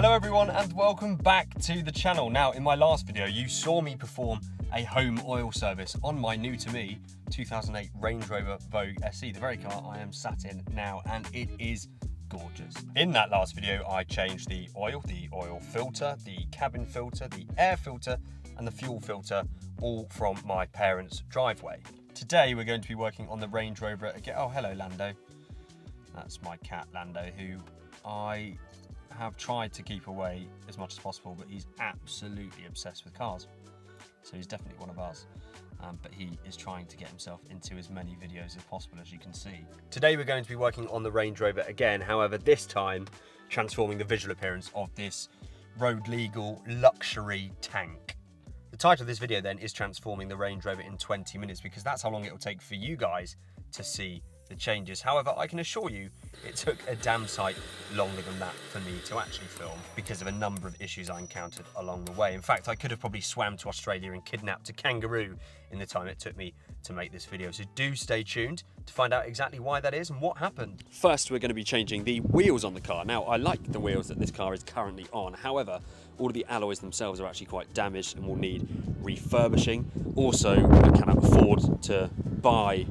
Hello everyone and welcome back to the channel. Now in my last video you saw me perform a home oil service on my new to me 2008 Range Rover Vogue SE, the very car I am sat in now, and it is gorgeous. In that last video I changed the oil filter, the cabin filter, the air filter and the fuel filter, all from my parents' driveway. Today we're going to be working on the Range Rover again. Oh hello Lando, that's my cat Lando, who I have tried to keep away as much as possible, but he's absolutely obsessed with cars. So he's definitely one of us, but he is trying to get himself into as many videos as possible, as you can see. Today we're going to be working on the Range Rover again, however this time transforming the visual appearance of this road legal luxury tank. The title of this video then is transforming the Range Rover in 20 minutes, because that's how long it will take for you guys to see the changes. However, I can assure you it took a damn sight longer than that for me to actually film, because of a number of issues I encountered along the way. In fact, I could have probably swam to Australia and kidnapped a kangaroo in the time it took me to make this video. So do stay tuned to find out exactly why that is and what happened. First, we're going to be changing the wheels on the car. Now, I like the wheels that this car is currently on. However, all of the alloys themselves are actually quite damaged and will need refurbishing. Also, I cannot afford to buy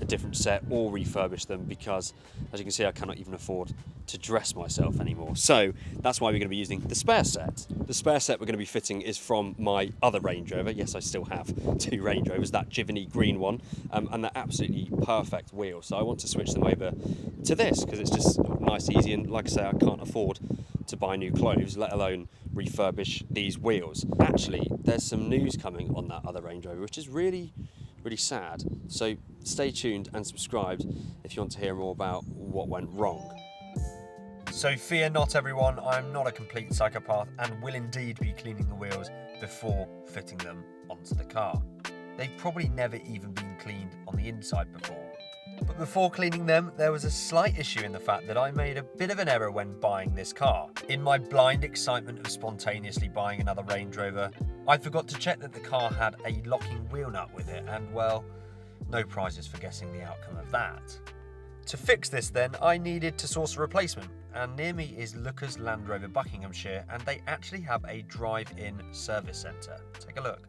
a different set or refurbish them, because as you can see I cannot even afford to dress myself anymore. So that's why we're going to be using the spare set. The spare set we're going to be fitting is from my other Range Rover. Yes, I still have two Range Rovers, that Jivany green one and that absolutely perfect wheel. So I want to switch them over to this because it's just nice, easy, and like I say, I can't afford to buy new clothes, let alone refurbish these wheels. Actually, there's some news coming on that other Range Rover, which is really sad. So stay tuned and subscribed if you want to hear more about what went wrong. So fear not everyone, I'm not a complete psychopath and will indeed be cleaning the wheels before fitting them onto the car. They've probably never even been cleaned on the inside before. But before cleaning them, there was a slight issue in the fact that I made a bit of an error when buying this car. In my blind excitement of spontaneously buying another Range Rover, I forgot to check that the car had a locking wheel nut with it, and well, no prizes for guessing the outcome of that. To fix this then, I needed to source a replacement, and near me is Lookers Land Rover Buckinghamshire, and they actually have a drive-in service centre. Take a look.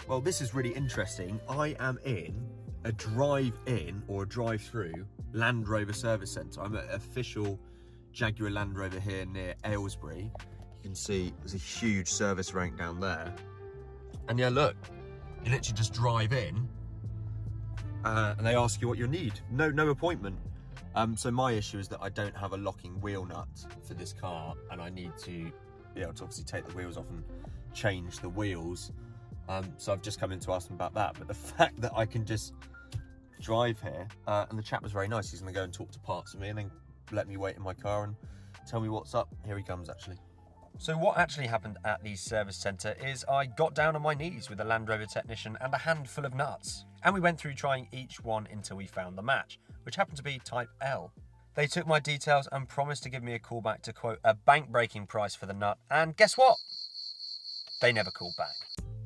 Well, this is really interesting. I am in a drive-in or a drive-through Land Rover service centre. I'm at official Jaguar Land Rover here near Aylesbury. You can see there's a huge service rank down there. And yeah, look, you literally just drive in and they ask you what you need. No appointment. So my issue is that I don't have a locking wheel nut for this car, and I need to be able to obviously take the wheels off and change the wheels. So I've just come in to ask them about that. But the fact that I can just drive here, and the chap was very nice. He's gonna go and talk to parts of me and then let me wait in my car and tell me what's up. Here he comes actually. So what actually happened at the service centre is I got down on my knees with a Land Rover technician and a handful of nuts. And we went through trying each one until we found the match, which happened to be Type L. They took my details and promised to give me a call back to quote a bank-breaking price for the nut, and guess what? They never called back.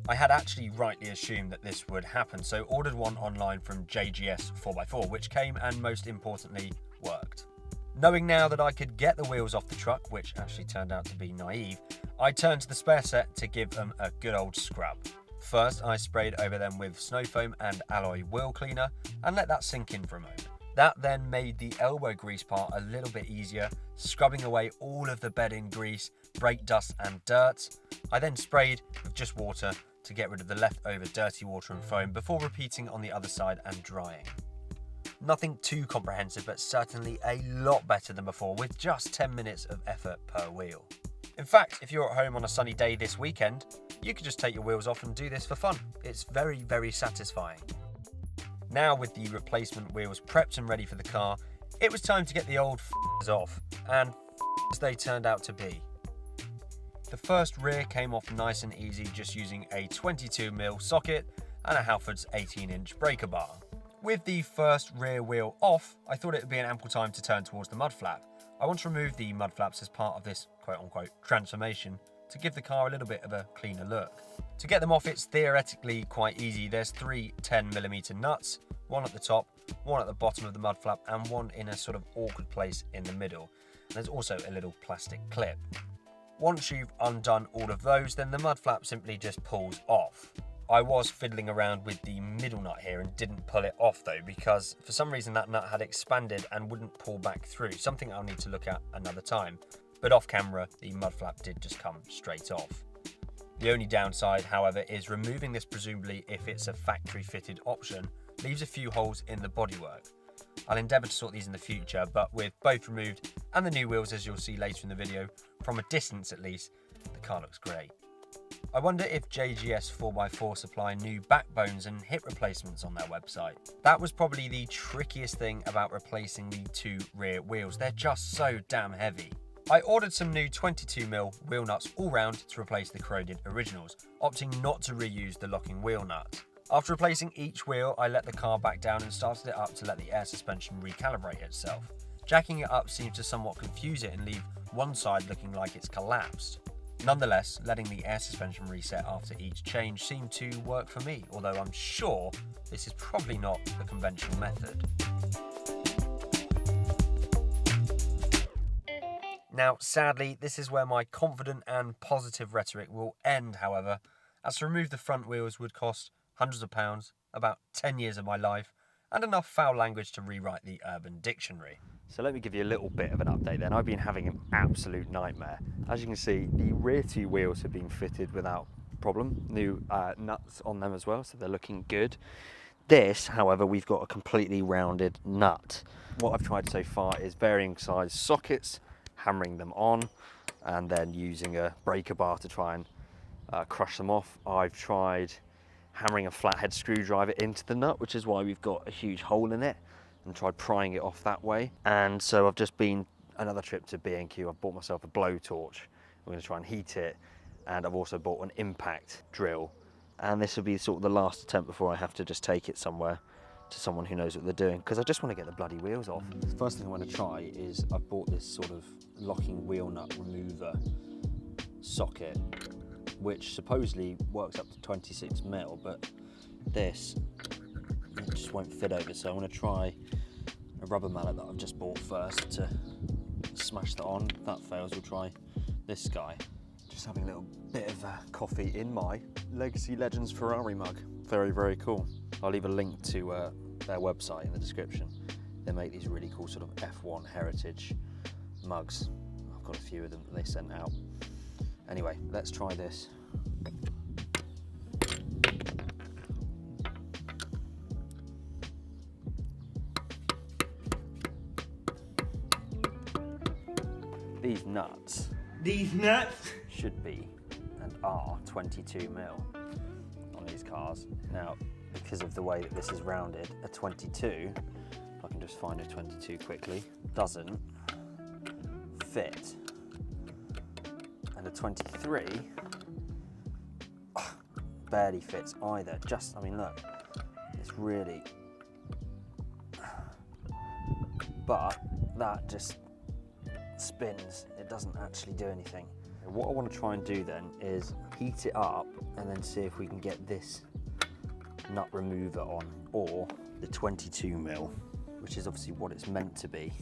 I had actually rightly assumed that this would happen, so ordered one online from JGS 4x4, which came and most importantly worked. Knowing now that I could get the wheels off the truck, which actually turned out to be naive, I turned to the spare set to give them a good old scrub. First, I sprayed over them with snow foam and alloy wheel cleaner and let that sink in for a moment. That then made the elbow grease part a little bit easier, scrubbing away all of the bed-in grease, brake dust and dirt. I then sprayed with just water to get rid of the leftover dirty water and foam before repeating on the other side and drying. Nothing too comprehensive, but certainly a lot better than before, with just 10 minutes of effort per wheel. In fact, if you're at home on a sunny day this weekend, you could just take your wheels off and do this for fun. It's very satisfying. Now with the replacement wheels prepped and ready for the car, it was time to get the old f***ers off, and f***ers they turned out to be. The first rear came off nice and easy, just using a 22mm socket and a Halford's 18-inch breaker bar. With the first rear wheel off, I thought it would be an ample time to turn towards the mud flap. I want to remove the mud flaps as part of this quote-unquote transformation to give the car a little bit of a cleaner look. To get them off, it's theoretically quite easy. There's 3 10mm nuts, one at the top, one at the bottom of the mud flap, and one in a sort of awkward place in the middle. And there's also a little plastic clip. Once you've undone all of those, then the mud flap simply just pulls off. I was fiddling around with the middle nut here and didn't pull it off though, because for some reason that nut had expanded and wouldn't pull back through, something I'll need to look at another time. But off camera, the mud flap did just come straight off. The only downside, however, is removing this, presumably if it's a factory fitted option, leaves a few holes in the bodywork. I'll endeavour to sort these in the future, but with both removed and the new wheels, as you'll see later in the video, from a distance at least, the car looks great. I wonder if JGS 4x4 supply new backbones and hip replacements on their website. That was probably the trickiest thing about replacing the two rear wheels. They're just so damn heavy. I ordered some new 22mm wheel nuts all round to replace the corroded originals, opting not to reuse the locking wheel nut. After replacing each wheel, I let the car back down and started it up to let the air suspension recalibrate itself. Jacking it up seems to somewhat confuse it and leave one side looking like it's collapsed. Nonetheless, letting the air suspension reset after each change seemed to work for me, although I'm sure this is probably not the conventional method. Now, sadly, this is where my confident and positive rhetoric will end, however, as to remove the front wheels would cost hundreds of pounds, about 10 years of my life, and enough foul language to rewrite the Urban Dictionary. So let me give you a little bit of an update then. I've been having an absolute nightmare. As you can see, the rear two wheels have been fitted without problem. New nuts on them as well, so they're looking good. This, however, we've got a completely rounded nut. What I've tried so far is varying size sockets, hammering them on, and then using a breaker bar to try and crush them off. I've tried hammering a flathead screwdriver into the nut, which is why we've got a huge hole in it, and tried prying it off that way. And so I've just been another trip to B&Q. I've bought myself a blowtorch. I'm going to try and heat it, and I've also bought an impact drill. And this will be sort of the last attempt before I have to just take it somewhere to someone who knows what they're doing, because I just want to get the bloody wheels off. The first thing I want to try is I've bought this sort of locking wheel nut remover socket, which supposedly works up to 26mm, but this it just won't fit over, so I want to try a rubber mallet that I've just bought first to smash that on. If that fails, we'll try this guy. Just having a little bit of coffee in my Legacy Legends Ferrari mug. Very, very cool. I'll leave a link to their website in the description. They make these really cool sort of F1 heritage mugs. I've got a few of them that they sent out. Anyway, let's try this. These nuts should be and are 22mm on these cars. Now, because of the way that this is rounded, a 22, if I can just find a 22 quickly, doesn't fit. And a 23 barely fits either. Just, I mean, look, it's really, but that just spins. It doesn't actually do anything. What I want to try and do then is heat it up and then see if we can get this nut remover on, or the 22mm, which is obviously what it's meant to be.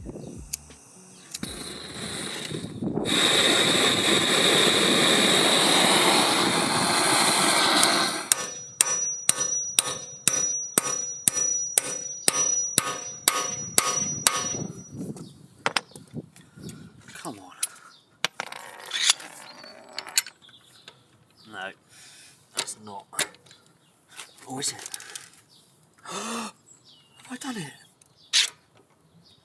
Come on. No, that's not. Or is it? Have I done it?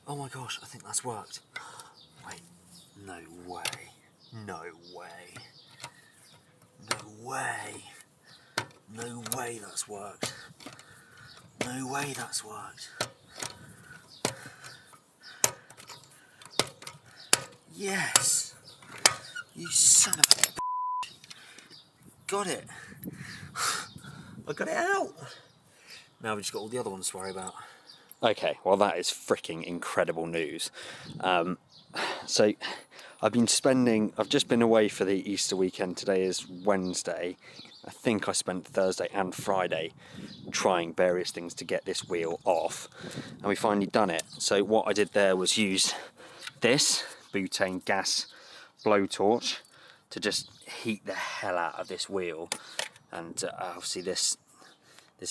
Oh my gosh, I think that's worked. Wait, no way. No way. No way. No way that's worked. No way that's worked. Yes! You son of a bitch. Got it. I got it out. Now we've just got all the other ones to worry about. Okay, well that is freaking incredible news. So I've just been away for the Easter weekend. Today is Wednesday. I think I spent Thursday and Friday trying various things to get this wheel off, and we finally done it. So what I did there was use this butane gas blowtorch. to just heat the hell out of this wheel. And obviously this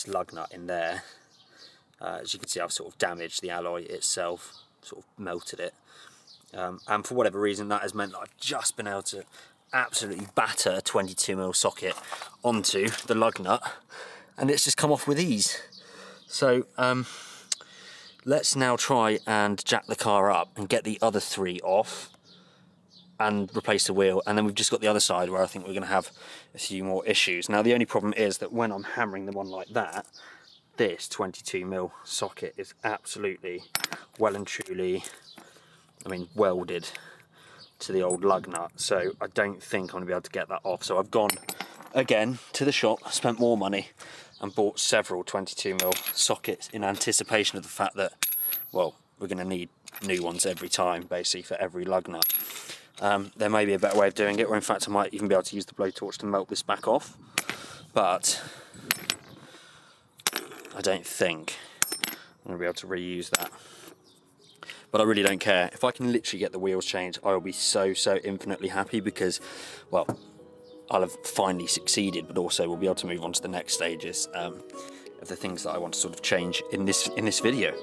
lug nut in there, as you can see, I've sort of damaged the alloy itself, sort of melted it. And for whatever reason, that has meant that I've just been able to absolutely batter a 22mm socket onto the lug nut, and it's just come off with ease. So let's now try and jack the car up and get the other 3 off and replace the wheel, and then we've just got the other side where I think we're going to have a few more issues. Now the only problem is that when I'm hammering them on like that, this 22mm socket is absolutely well and truly, I mean, welded to the old lug nut, so I don't think I'm going to be able to get that off. So I've gone again to the shop, spent more money and bought several 22mm sockets in anticipation of the fact that, well, we're going to need new ones every time, basically, for every lug nut. There may be a better way of doing it, or in fact I might even be able to use the blowtorch to melt this back off, but I don't think I'm going to be able to reuse that. But I really don't care. If I can literally get the wheels changed, I will be so infinitely happy, because, well, I'll have finally succeeded, but also we'll be able to move on to the next stages of the things that I want to sort of change in this video.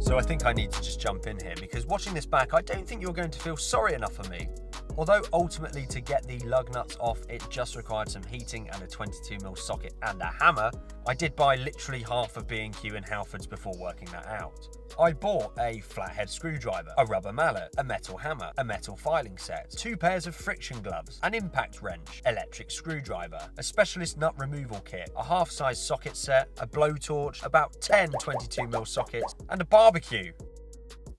So I think I need to just jump in here, because watching this back, I don't think you're going to feel sorry enough for me. Although ultimately to get the lug nuts off, it just required some heating and a 22mm socket and a hammer, I did buy literally half of B&Q in Halfords before working that out. I bought a flathead screwdriver, a rubber mallet, a metal hammer, a metal filing set, 2 pairs of friction gloves, an impact wrench, electric screwdriver, a specialist nut removal kit, a half-size socket set, a blowtorch, about 10 22mm sockets, and a barbecue.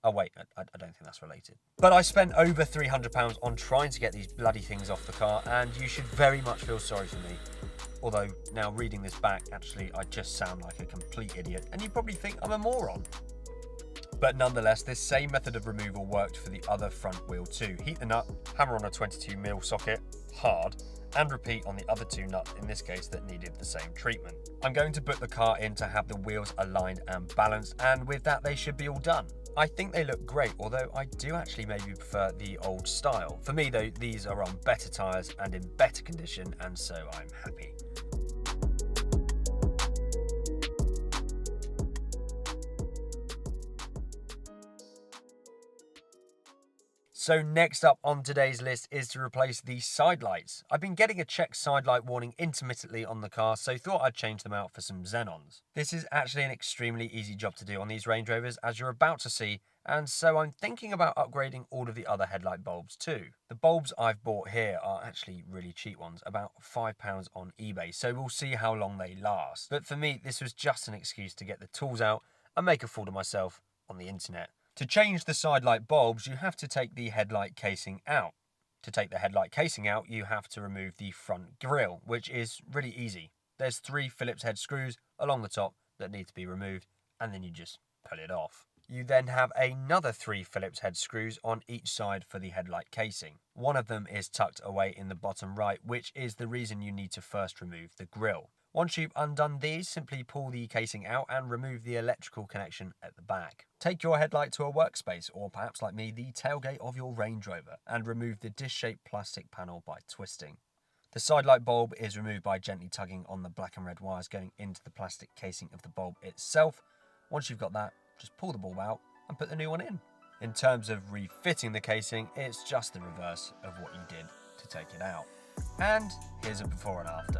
Oh wait, I don't think that's related. But I spent over £300 on trying to get these bloody things off the car, and you should very much feel sorry for me. Although, now reading this back, actually, I just sound like a complete idiot, and you probably think I'm a moron. But nonetheless, this same method of removal worked for the other front wheel too. Heat the nut, hammer on a 22mm socket, hard, and repeat on the other 2 nuts, in this case, that needed the same treatment. I'm going to put the car in to have the wheels aligned and balanced, and with that, they should be all done. I think they look great, although I do actually maybe prefer the old style. For me though, these are on better tyres and in better condition, and so I'm happy. So next up on today's list is to replace the side lights. I've been getting a check side light warning intermittently on the car, so thought I'd change them out for some xenons. This is actually an extremely easy job to do on these Range Rovers, as you're about to see, and so I'm thinking about upgrading all of the other headlight bulbs too. The bulbs I've bought here are actually really cheap ones, about £5 on eBay, so we'll see how long they last. But for me, this was just an excuse to get the tools out and make a fool of myself on the internet. To change the side light bulbs, you have to take the headlight casing out. To take the headlight casing out, you have to remove the front grille, which is really easy. There's 3 Phillips head screws along the top that need to be removed, and then you just pull it off. You then have another 3 Phillips head screws on each side for the headlight casing. One of them is tucked away in the bottom right, which is the reason you need to first remove the grille. Once you've undone these, simply pull the casing out and remove the electrical connection at the back. Take your headlight to a workspace, or perhaps like me, the tailgate of your Range Rover, and remove the disc-shaped plastic panel by twisting. The side light bulb is removed by gently tugging on the black and red wires going into the plastic casing of the bulb itself. Once you've got that, just pull the bulb out and put the new one in. In terms of refitting the casing, it's just the reverse of what you did to take it out. And here's a before and after.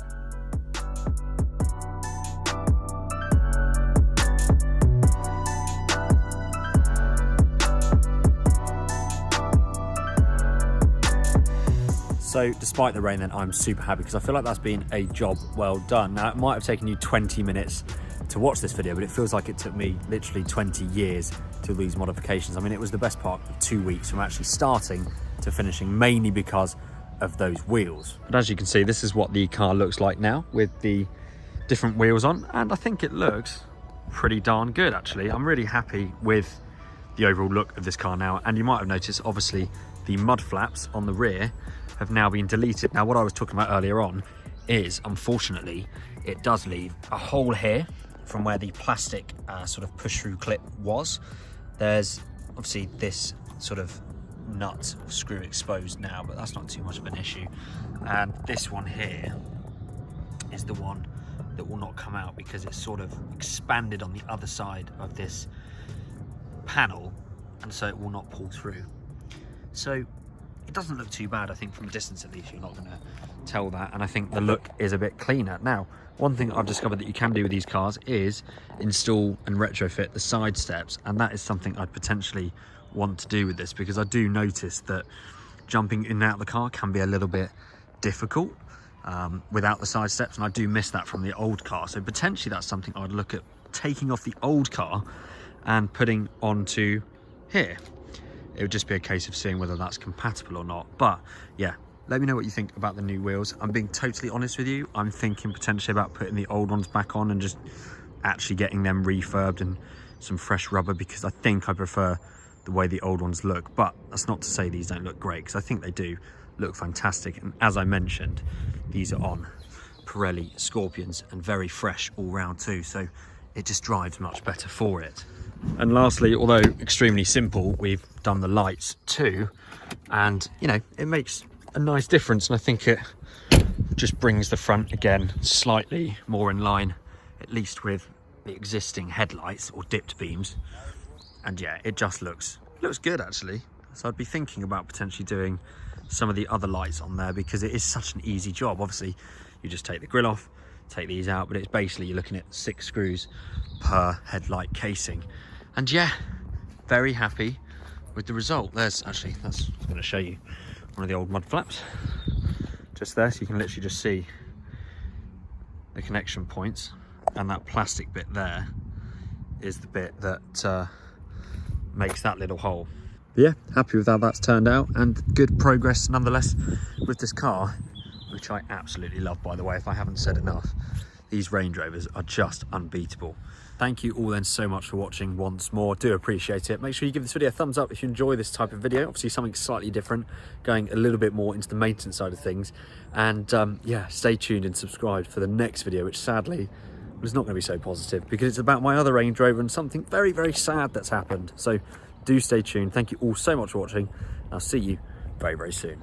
So despite the rain then, I'm super happy because I feel like that's been a job well done. Now it might have taken you 20 minutes to watch this video, but it feels like it took me literally 20 years to do these modifications. I mean, it was the best part of 2 weeks from actually starting to finishing, mainly because of those wheels. But as you can see, this is what the car looks like now with the different wheels on, and I think it looks pretty darn good actually. I'm really happy with the overall look of this car now, and you might have noticed obviously the mud flaps on the rear have now been deleted. Now what I was talking about earlier on is, unfortunately, it does leave a hole here from where the plastic sort of push-through clip was. There's obviously this sort of nut or screw exposed now, but that's not too much of an issue. And this one here is the one that will not come out because it's sort of expanded on the other side of this panel, and so it will not pull through. So it doesn't look too bad. I think from a distance at least you're not going to tell that, and I think the look is a bit cleaner. Now, one thing I've discovered that you can do with these cars is install and retrofit the side steps, and that is something I'd potentially want to do with this, because I do notice that jumping in and out of the car can be a little bit difficult without the side steps, and I do miss that from the old car. So potentially that's something I'd look at taking off the old car and putting onto here. It would just be a case of seeing whether that's compatible or not. But yeah, let me know what you think about the new wheels. I'm being totally honest with you. I'm thinking potentially about putting the old ones back on and just actually getting them refurbed and some fresh rubber, because I think I prefer the way the old ones look. But that's not to say these don't look great, because I think they do look fantastic. And as I mentioned, these are on Pirelli Scorpions and very fresh all round too, so it just drives much better for it. And lastly, although extremely simple, we've done the lights too, and you know, it makes a nice difference, and I think it just brings the front again slightly more in line, at least with the existing headlights or dipped beams. And yeah, it just looks good actually. So I'd be thinking about potentially doing some of the other lights on there, because it is such an easy job. Obviously you just take the grille off, take these out, but it's basically you're looking at 6 screws per headlight casing. And yeah, very happy with the result. That's I'm going to show you one of the old mud flaps just there, so you can literally just see the connection points, and that plastic bit there is the bit that makes that little hole. But yeah, happy with how that's turned out, and good progress nonetheless with this car, which I absolutely love, by the way, if I haven't said enough. These Range Rovers are just unbeatable. Thank you all then so much for watching once more. Do appreciate it. Make sure you give this video a thumbs up if you enjoy this type of video. Obviously something slightly different, going a little bit more into the maintenance side of things. And yeah, stay tuned and subscribe for the next video, which sadly was not going to be so positive, because it's about my other Range Rover and something very, very sad that's happened. So do stay tuned. Thank you all so much for watching. I'll see you very, very soon.